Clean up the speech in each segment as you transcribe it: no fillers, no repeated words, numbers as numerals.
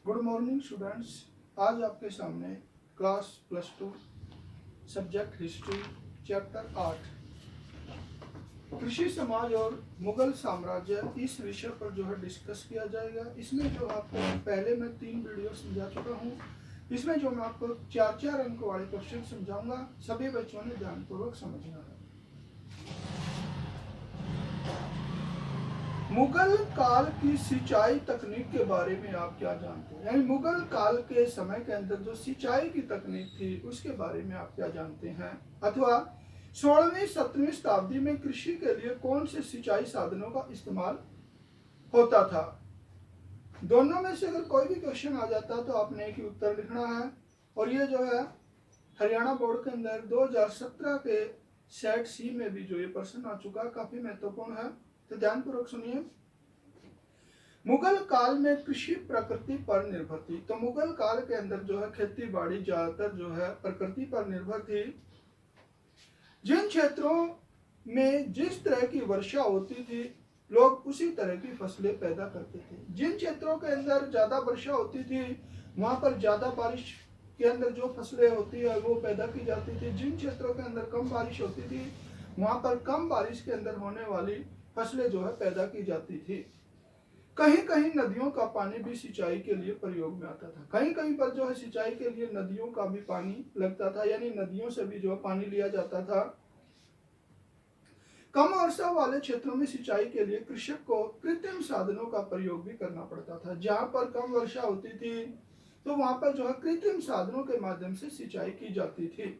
Good morning students. आज आपके सामने क्लास +2 सब्जेक्ट हिस्ट्री चैप्टर 8 कृषि समाज और मुगल साम्राज्य इस विषय पर जो है डिस्कस किया जाएगा। इसमें जो आपको पहले मैं 3 वीडियो समझा चुका हूँ। इसमें जो मैं आपको 4-4 अंक वाले क्वेश्चन समझाऊंगा, सभी बच्चों ने ध्यानपूर्वक समझना है। मुगल काल की सिंचाई तकनीक के बारे में आप क्या जानते हैं? यानी मुगल काल के समय के अंदर जो सिंचाई की तकनीक थी उसके बारे में आप क्या जानते हैं? अथवा 16वीं-17वीं शताब्दी में कृषि के लिए कौन से सिंचाई साधनों का इस्तेमाल होता था? दोनों में से अगर कोई भी क्वेश्चन आ जाता तो आपने एक ही उत्तर लिखना है। और ये जो है हरियाणा बोर्ड के अंदर 2017 के सेट सी में भी जो ये प्रश्न आ चुका, काफी महत्वपूर्ण है, तो ध्यानपूर्वक सुनिए। मुगल काल में कृषि प्रकृति पर निर्भर थी। तो मुगल काल के अंदर जो है खेती बाड़ी ज्यादातर जो है प्रकृति पर निर्भर थी। जिन क्षेत्रों में जिस तरह की वर्षा होती थी लोग उसी तरह की फसलें पैदा करते थे। जिन क्षेत्रों के अंदर ज्यादा वर्षा होती थी वहां पर ज्यादा बारिश के अंदर जो फसलें होती है वो पैदा की जाती थी। जिन क्षेत्रों के अंदर कम बारिश होती थी वहां पर कम बारिश के अंदर होने वाली फसलें जो है पैदा की जाती थी। कहीं कहीं नदियों का पानी भी सिंचाई के लिए प्रयोग में आता था। कहीं कहीं पर जो है सिंचाई के लिए नदियों का भी पानी लगता था, यानी नदियों से भी जो है पानी लिया जाता था। कम वर्षा वाले क्षेत्रों में सिंचाई के लिए कृषक को कृत्रिम साधनों का प्रयोग भी करना पड़ता था। जहां पर कम वर्षा होती थी तो वहां पर जो है कृत्रिम साधनों के माध्यम से सिंचाई की जाती थी।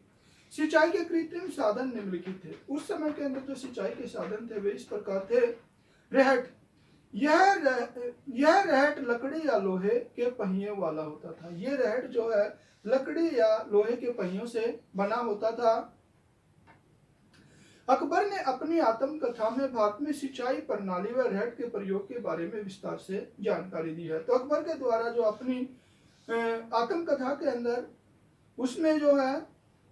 सिंचाई के कृत्रिम साधन निम्नलिखित थे। उस समय के अंदर जो सिंचाई के साधन थे वे इस प्रकार थे। रहट, यह रहट लकड़ी या लोहे के पहिए वाला होता था। ये रहट जो है लकड़ी या लोहे के पहियों से बना होता था। अकबर ने अपनी आत्मकथा में भारत में सिंचाई प्रणाली व रहट के प्रयोग के बारे में विस्तार से जानकारी दी है। तो अकबर के द्वारा जो अपनी आत्मकथा के अंदर उसमें जो है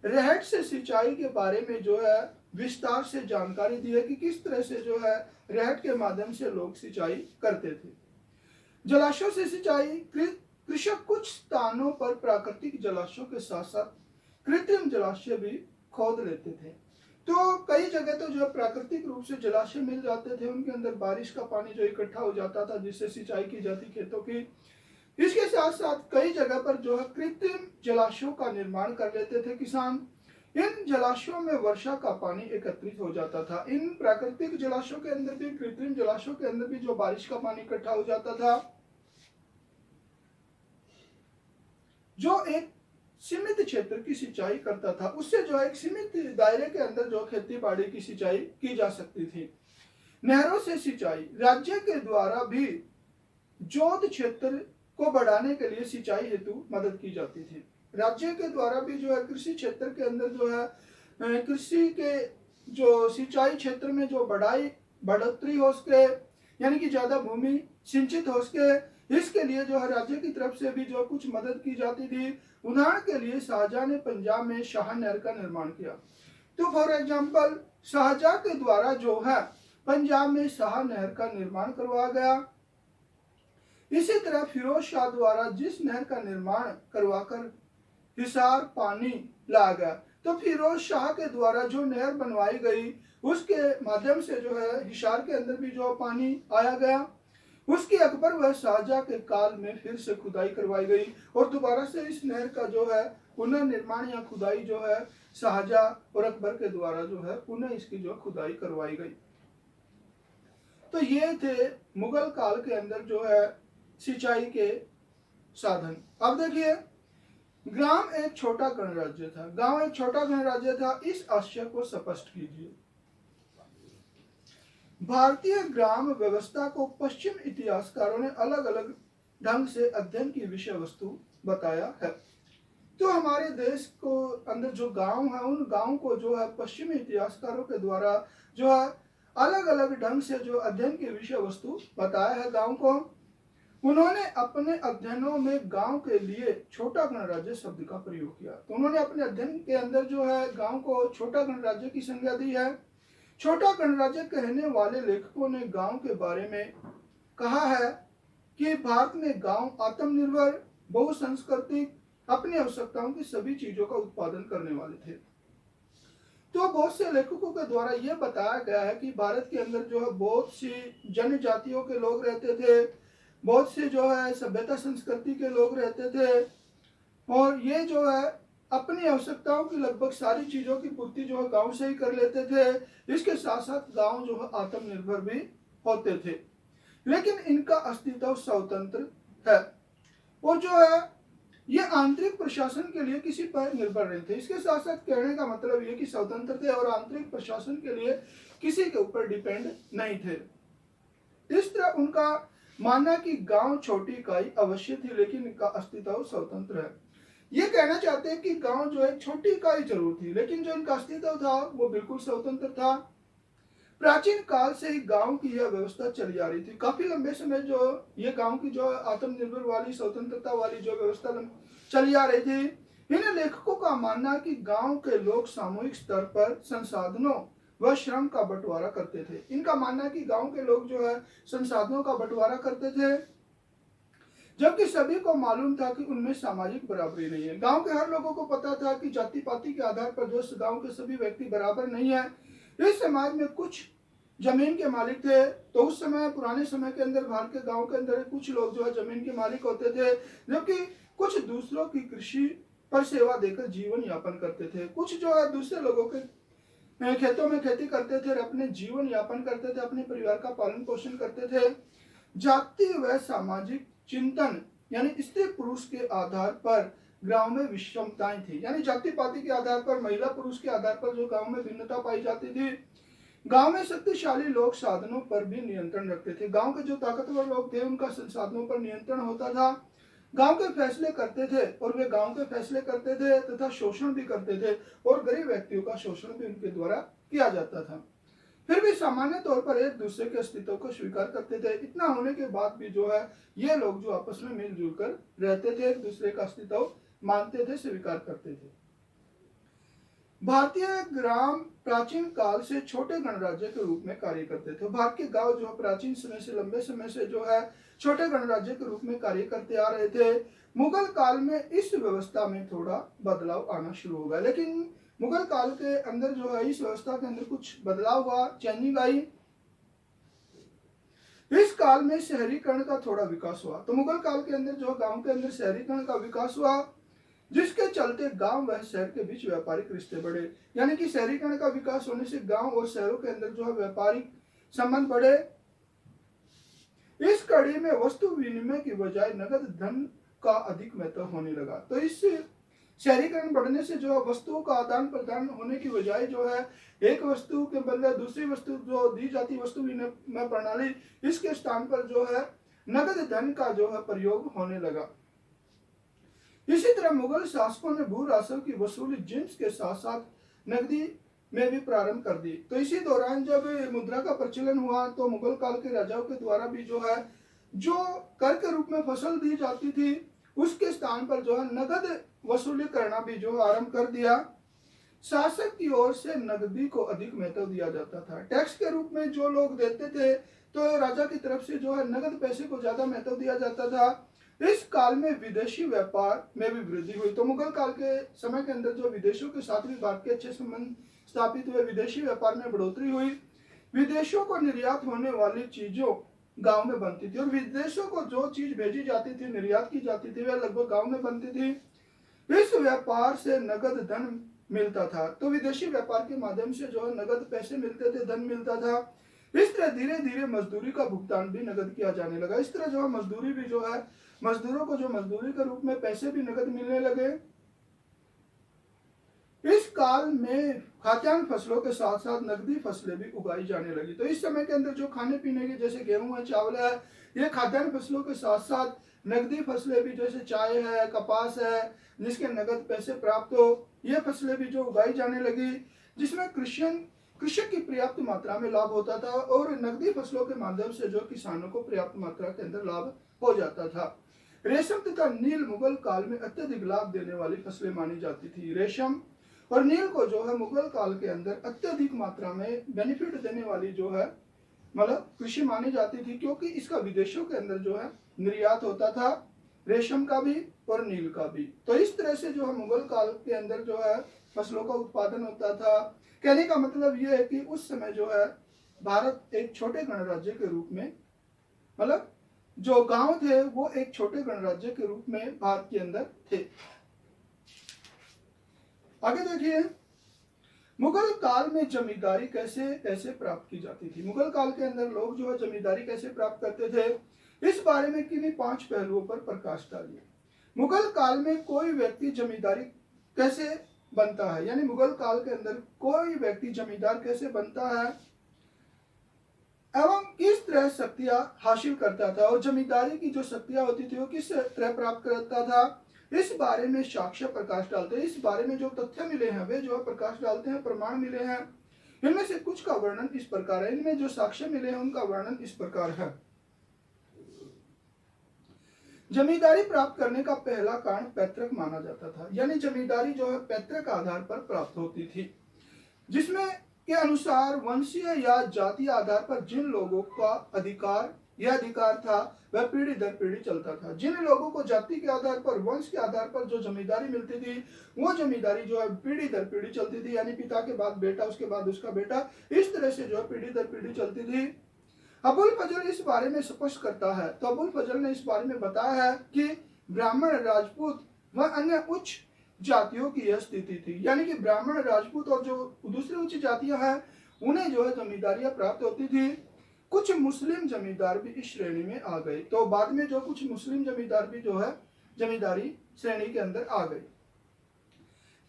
रहट से सिंचाई के बारे में जो है विस्तार से जानकारी दी है कि किस तरह से जो है रहट के माध्यम से लोग सिंचाई करते थे। जलाशयों से सिंचाई, कृषक कुछ स्थानों पर प्राकृतिक जलाशयों के साथ साथ कृत्रिम जलाशय भी खोद लेते थे। तो कई जगह तो जो प्राकृतिक रूप से जलाशय मिल जाते थे, उनके अंदर बारिश का पानी जो इकट्ठा हो जाता था जिससे सिंचाई की जाती खेतों की। इसके साथ साथ कई जगह पर जो है कृत्रिम जलाशयों का निर्माण कर लेते थे किसान। इन जलाशयों में वर्षा का पानी एकत्रित हो जाता था। इन प्राकृतिक जलाशयों के अंदर भी, कृत्रिम जलाशयों के अंदर भी जो बारिश का पानी इकट्ठा हो जाता था, जो एक सीमित क्षेत्र की सिंचाई करता था, उससे जो एक सीमित दायरे के अंदर जो खेती बाड़ी की सिंचाई की जा सकती थी। नहरों से सिंचाई, राज्य के द्वारा भी जोत क्षेत्र को बढ़ाने के लिए सिंचाई हेतु मदद की जाती थी। राज्य के द्वारा भी जो है कृषि क्षेत्र के अंदर जो है कृषि के जो सिंचाई क्षेत्र में जो बढ़ोतरी हो सके, यानी कि ज्यादा भूमि सिंचित हो सके, इसके लिए जो है राज्य की तरफ से भी जो कुछ मदद की जाती थी। उदाहरण के लिए शाहजहां ने पंजाब में शाह नहर का निर्माण किया। तो फॉर एग्जाम्पल शाहजहां के द्वारा जो है पंजाब में शाह नहर का निर्माण करवाया गया। इसी तरह फिरोज शाह द्वारा जिस नहर का निर्माण करवाकर हिसार पानी ला गया, तो फिरोज शाह के द्वारा जो नहर बनवाई गई उसके माध्यम से जो है हिसार के अंदर भी जो पानी आया गया। उसकी अकबर व शाहजहां के काल में फिर से खुदाई करवाई गई और दोबारा से इस नहर का जो है पुनर्निर्माण या खुदाई जो है शाहजहां और अकबर के द्वारा जो है पुनः इसकी जो खुदाई करवाई गई। तो ये थे मुगल काल के अंदर जो है सिंचाई के साधन। अब देखिए, ग्राम एक छोटा गणराज्य था। गांव एक छोटा गणराज्य था, इस आशय को स्पष्ट कीजिए। भारतीय ग्राम व्यवस्था को पश्चिम इतिहासकारों ने अलग अलग ढंग से अध्ययन की विषय वस्तु बताया है। तो हमारे देश को अंदर जो गांव है, उन गांव को जो है पश्चिमी इतिहासकारों के द्वारा जो है अलग अलग ढंग से जो अध्ययन की विषय वस्तु बताया है गांव को। उन्होंने अपने अध्ययनों में गांव के लिए छोटा गणराज्य शब्द का प्रयोग किया। तो उन्होंने अपने अध्ययन के अंदर जो है गांव को छोटा गणराज्य की संज्ञा दी है। छोटा गणराज्य कहने वाले लेखकों ने गांव के बारे में कहा है कि भारत में गांव आत्मनिर्भर, बहुसंस्कृतिक, अपनी आवश्यकताओं की सभी चीजों का उत्पादन करने वाले थे। तो बहुत से लेखकों के द्वारा यह बताया गया है कि भारत के अंदर जो है बहुत सी जनजातियों के लोग रहते थे, बहुत से जो है सभ्यता संस्कृति के लोग रहते थे, और ये जो है अपनी आवश्यकताओं की लगभग सारी चीजों की पूर्ति जो है गांव से ही कर लेते थे। इसके साथ साथ गांव जो है आत्मनिर्भर भी होते थे, लेकिन इनका अस्तित्व स्वतंत्र है, और जो है ये आंतरिक प्रशासन के लिए किसी पर निर्भर नहीं थे। इसके साथ साथ कहने का मतलब ये कि स्वतंत्र थे और आंतरिक प्रशासन के लिए किसी के ऊपर डिपेंड नहीं थे। इस तरह उनका मानना कि गांव छोटी इकाई अवश्य थी, लेकिन इनका अस्तित्व स्वतंत्र है। ये कहना चाहते हैं कि गांव जो है छोटी इकाई जरूर थी, लेकिन जो इनका अस्तित्व था वो बिल्कुल स्वतंत्र था। प्राचीन काल से ही गांव की यह व्यवस्था चली आ रही थी। काफी लंबे समय जो ये गांव की जो आत्मनिर्भर वाली, स्वतंत्रता वाली जो व्यवस्था चली आ रही थी। इन लेखकों का मानना कि गांव के लोग सामूहिक स्तर पर संसाधनों व श्रम का बंटवारा करते थे। इनका मानना है कि गांव के लोग जो है संसाधनों का बंटवारा करते थे, जबकि सभी को मालूम था कि उनमें सामाजिक बराबरी नहीं है। गांव के हर लोगों को पता था कि जाति पाति के आधार पर जो गांव के सभी व्यक्ति बराबर नहीं है। इस समाज में कुछ जमीन के मालिक थे, तो उस समय पुराने समय के अंदर भारत के गांव के अंदर कुछ लोग जो है जमीन के मालिक होते थे, जबकि कुछ दूसरों की कृषि पर सेवा देकर जीवन यापन करते थे। कुछ जो है दूसरे लोगों के खेतों में खेती करते थे, अपने जीवन यापन करते थे, अपने परिवार का पालन पोषण करते थे। जाति व सामाजिक चिंतन यानी स्त्री पुरुष के आधार पर गांव में विषमताएं थी, यानी जाति पाति के आधार पर, महिला पुरुष के आधार पर जो गांव में भिन्नता पाई जाती थी। गांव में शक्तिशाली लोग साधनों पर भी नियंत्रण रखते थे। गांव के जो ताकतवर लोग थे उनका संसाधनों पर नियंत्रण होता था। गांव के फैसले करते थे और वे गांव के फैसले करते थे तथा शोषण भी करते थे, और गरीब व्यक्तियों का शोषण भी उनके द्वारा किया जाता था। फिर भी सामान्य तौर पर एक दूसरे के अस्तित्व को स्वीकार करते थे। इतना होने के बाद भी जो है ये लोग जो आपस में मिलजुल कर रहते थे, एक दूसरे का अस्तित्व मानते थे, स्वीकार करते थे। भारतीय ग्राम प्राचीन काल से छोटे गणराज्य के रूप में कार्य करते थे। भारत के गांव जो प्राचीन समय से, लंबे समय से जो है छोटे गणराज्य के रूप में कार्य करते आ रहे थे। मुगल काल में इस व्यवस्था में थोड़ा बदलाव आना शुरू हो गया, लेकिन मुगल काल के अंदर जो है इस व्यवस्था के अंदर कुछ बदलाव हुआ, चेंजिंग आई। इस काल में शहरीकरण का थोड़ा विकास हुआ। तो मुगल काल के अंदर जो गांव के अंदर शहरीकरण का विकास हुआ, जिसके चलते गांव व शहर के बीच व्यापारिक रिश्ते बढ़े। यानी कि शहरीकरण का विकास होने से गांव और शहरों के अंदर जो है व्यापारिक संबंध बढ़े। इस कड़ी में वस्तु विनिमय की बजाय नगद धन का अधिक महत्व होने लगा। तो इस शहरीकरण बढ़ने से जो है वस्तुओं का आदान प्रदान होने की बजाय जो है एक वस्तु के बदले दूसरी वस्तु जो दी जाती वस्तु विनिमय प्रणाली, इसके स्थान पर जो है नगद धन का जो है प्रयोग होने लगा। इसी तरह मुगल शासकों ने भू राजस्व की वसूली जिन्स के साथ साथ नकदी में भी प्रारंभ कर दी। तो इसी दौरान जब मुद्रा का प्रचलन हुआ तो मुगल काल के राजाओं के द्वारा भी जो है जो कर के रूप में फसल दी जाती थी उसके स्थान पर जो है नगद वसूली करना भी जो आरंभ कर दिया। शासक की ओर से नकदी को अधिक महत्व दिया जाता था। टैक्स के रूप में जो लोग देते थे तो राजा की तरफ से जो है नगद पैसे को ज्यादा महत्व दिया जाता था। इस काल में विदेशी व्यापार में भी वृद्धि हुई। तो मुगल काल के समय के अंदर जो विदेशों के साथ भी भारत के अच्छे संबंध स्थापित हुए, विदेशी व्यापार में बढ़ोतरी हुई। विदेशों को निर्यात होने वाली चीजों गांव में बनती थी, और विदेशों को जो चीज भेजी जाती थी, निर्यात की जाती थी, वह लगभग गांव में बनती थी। इस व्यापार से नगद धन मिलता था। तो विदेशी व्यापार के माध्यम से जो है नगद पैसे मिलते थे, धन मिलता था। इस तरह धीरे धीरे मजदूरी का भुगतान भी नगद किया जाने लगा। इस तरह जो है मजदूरी भी जो है मजदूरों को जो मजदूरी के रूप में पैसे भी नगद मिलने लगे। इस काल में खाद्यान्न फसलों के साथ साथ नकदी फसलें भी उगाई जाने लगी। तो इस समय के अंदर जो खाने पीने के जैसे गेहूं है, चावल है, ये खाद्यान्न फसलों के साथ साथ नकदी फसलें भी जैसे चाय है, कपास है, जिसके नगद पैसे प्राप्त हो, ये फसलें भी जो उगाई जाने लगी, जिसमें कृषक की पर्याप्त मात्रा में लाभ होता था, और नकदी फसलों के माध्यम से जो किसानों को पर्याप्त मात्रा के अंदर लाभ हो जाता था। रेशम तथा नील मुगल काल में अत्यधिक लाभ देने वाली फसलें मानी जाती थी। रेशम और नील को जो है मुगल काल के अंदर अत्यधिक मात्रा में बेनिफिट देने वाली जो है मतलब कृषि मानी जाती थी, क्योंकि इसका विदेशों के अंदर जो है निर्यात होता था, रेशम का भी और नील का भी। तो इस तरह से जो है मुगल काल के अंदर जो है फसलों का उत्पादन होता था। कहने का मतलब यह है कि उस समय जो है भारत एक छोटे गणराज्य के रूप में, मतलब जो गांव थे वो एक छोटे गणराज्य के रूप में भारत के अंदर थे। आगे देखिए, मुगल काल में जमींदारी कैसे कैसे प्राप्त की जाती थी। मुगल काल के अंदर लोग जो है जमींदारी कैसे प्राप्त करते थे, इस बारे में किन्हीं 5 पहलुओं पर प्रकाश डालिए। मुगल काल में कोई व्यक्ति जमींदारी कैसे बनता है, यानी मुगल काल के अंदर कोई व्यक्ति जमींदार कैसे बनता है एवं किस तरह शक्तियां हासिल करता था, और जमींदारी की जो शक्तियां होती थी वो किस तरह प्राप्त करता था, इस बारे में साक्ष्य प्रकाश डालते हैं। इस बारे में जो तथ्य मिले हैं वे जो है प्रकाश डालते हैं, प्रमाण मिले हैं। इनमें से कुछ का वर्णन इस प्रकार है, इनमें जो साक्ष्य मिले हैं उनका वर्णन इस प्रकार है। जमींदारी प्राप्त करने का पहला कारण पैतृक माना जाता था, यानी जमींदारी जो है पैतृक आधार पर प्राप्त होती थी, जिसमें के अनुसार वंशीय या जातीय आधार पर जिन लोगों का अधिकार यह अधिकार था वह पीढ़ी दर पीढ़ी चलता था। जिन लोगों को जाति के आधार पर, वंश के आधार पर जो जमींदारी मिलती थी वो जमींदारी जो है पीढ़ी दर पीढ़ी चलती थी, यानी पिता के बाद बेटा, उसके बाद उसका बेटा, इस तरह से जो है पीढ़ी दर पीढ़ी चलती थी। अबुल फजल इस बारे में स्पष्ट करता है, तो अबुल फजल ने इस बारे में बताया है कि ब्राह्मण, राजपूत व अन्य उच्च जातियों की यह स्थिति थी, यानी कि ब्राह्मण, राजपूत और जो दूसरी उच्च जातियां हैं उन्हें जो है जमींदारियां प्राप्त होती थी। कुछ मुस्लिम जमींदार भी इस श्रेणी में आ गए, तो बाद में जो कुछ मुस्लिम जमींदार भी जो है जमींदारी श्रेणी के अंदर आ गए।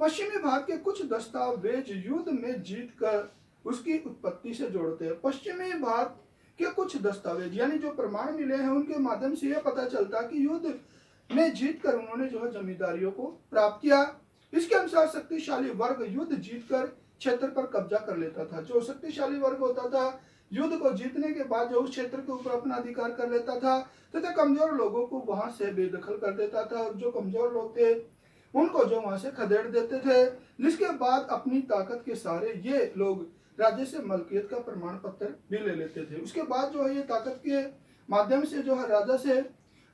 पश्चिमी भारत के कुछ दस्तावेज युद्ध में जीतकर उसकी उत्पत्ति से जोड़ते हैं। पश्चिमी भारत के कुछ दस्तावेज यानी जो प्रमाण मिले हैं उनके माध्यम से यह पता चलता कि युद्ध में जीतकर उन्होंने जो है जमींदारियों को प्राप्त किया। इसके अनुसार शक्तिशाली वर्ग युद्ध जीतकर क्षेत्र पर कब्जा कर लेता था। जो शक्तिशाली वर्ग होता था युद्ध को जीतने के बाद जो उस क्षेत्र के ऊपर अपना अधिकार कर लेता था तथा कमजोर लोगों को वहां से बेदखल कर देता था, और जो कमजोर लोग थे उनको जो वहां से खदेड़ देते थे, जिसके बाद अपनी ताकत के सहारे ये लोग राज्य से मलकियत का प्रमाण पत्र भी ले लेते थे। उसके बाद जो है ये ताकत के माध्यम से जो है राजा से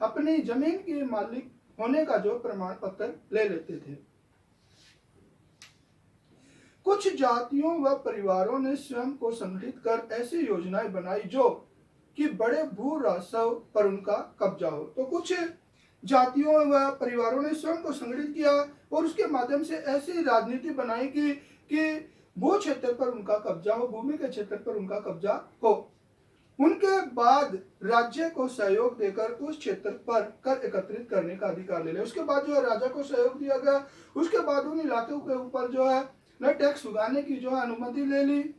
अपनी जमीन के मालिक होने का जो प्रमाण पत्र ले लेते थे। कुछ जातियों व परिवारों ने स्वयं को संगठित कर ऐसी योजनाएं बनाई जो कि बड़े भू राजस्व पर उनका कब्जा हो। तो कुछ जातियों व परिवारों ने स्वयं को संगठित किया और उसके माध्यम से ऐसी राजनीति बनाई कि भू क्षेत्र पर उनका कब्जा हो, भूमि के क्षेत्र पर उनका कब्जा हो। उनके बाद राज्य को सहयोग देकर उस क्षेत्र पर कर एकत्रित करने का अधिकार ले लिया। उसके बाद जो है राजा को सहयोग दिया गया, उसके बाद उन इलाकों के ऊपर जो है न टैक्स उगाने की जो है अनुमति ले ली।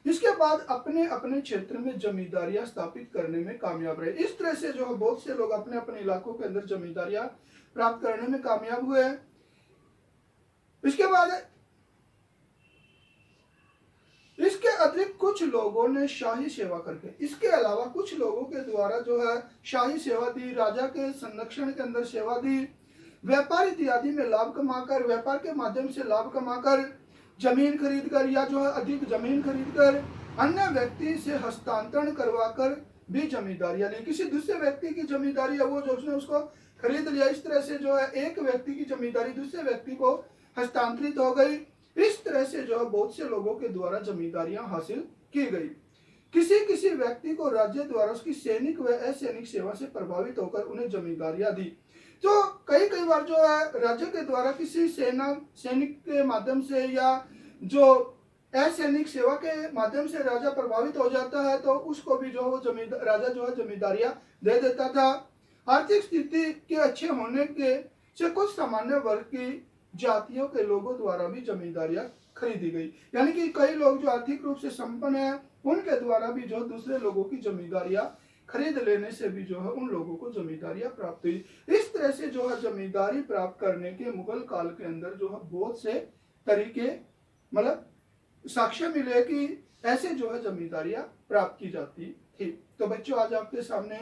इसके बाद अपने अपने क्षेत्र में जमींदारियां स्थापित करने में कामयाब रहे। इस तरह से जो है बहुत से लोग अपने अपने इलाकों के अंदर जमींदारियां प्राप्त करने में कामयाब हुए। इसके अतिरिक्त कुछ लोगों ने शाही सेवा करके, इसके अलावा कुछ लोगों के द्वारा जो है शाही सेवा दी, राजा के संरक्षण के अंदर सेवा दी, व्यापार इत्यादि में लाभ कमाकर, व्यापार के माध्यम से लाभ कमाकर, जमीन खरीदकर या जो है अधिक जमीन खरीदकर अन्य व्यक्ति से हस्तांतरण करवाकर भी जमींदारियां ली। किसी दूसरे व्यक्ति की जमींदारी है वो जो उसने उसको खरीद लिया, इस तरह से जो है एक व्यक्ति की जमींदारी दूसरे व्यक्ति को हस्तांतरित हो गई। इस तरह से जो है बहुत से लोगों के द्वारा जमींदारियां हासिल की गई। किसी किसी व्यक्ति को राज्य द्वारा उसकी सैनिक व असैनिक सेवा से प्रभावित होकर उन्हें जमींदारियां दी। तो कई बार जो है राज्य के द्वारा किसी सैनिक के माध्यम से या जो असैनिक सेवा के माध्यम से राजा प्रभावित हो जाता है तो उसको भी जो है राजा जो है जमींदारियां दे देता था। आर्थिक स्थिति के अच्छे होने के से कुछ सामान्य वर्ग की जातियों के लोगों द्वारा भी जमींदारियां खरीदी गई, यानी कि कई लोग जो आर्थिक रूप से संपन्न है उनके द्वारा भी जो दूसरे लोगों की जमींदारियां खरीद लेने से भी जो है उन लोगों को जमींदारियां प्राप्त हुई। इस तरह से जो है जमींदारी प्राप्त करने के मुगल काल के अंदर जो है बहुत से तरीके मतलब साक्ष्य मिले कि ऐसे जो है जमींदारियां प्राप्त की जाती थी। तो बच्चों आज आपके सामने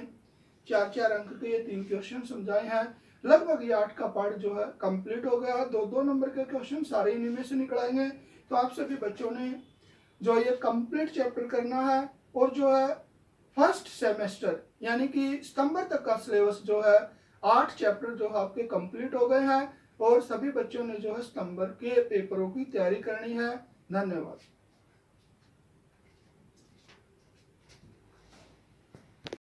4 अंक के ये 3 क्वेश्चन समझाए हैं। लगभग ये 8 का पार्ट जो है कंप्लीट हो गया है। 2-2 नंबर के क्वेश्चन सारे इन्हीं में से निकलाएंगे। तो आप सभी बच्चों ने जो ये कंप्लीट चैप्टर करना है और जो है फर्स्ट सेमेस्टर यानी कि सितंबर तक का सिलेबस जो है 8 चैप्टर जो है आपके कंप्लीट हो गए हैं और सभी बच्चों ने जो है सितंबर के पेपरों की तैयारी करनी है। धन्यवाद।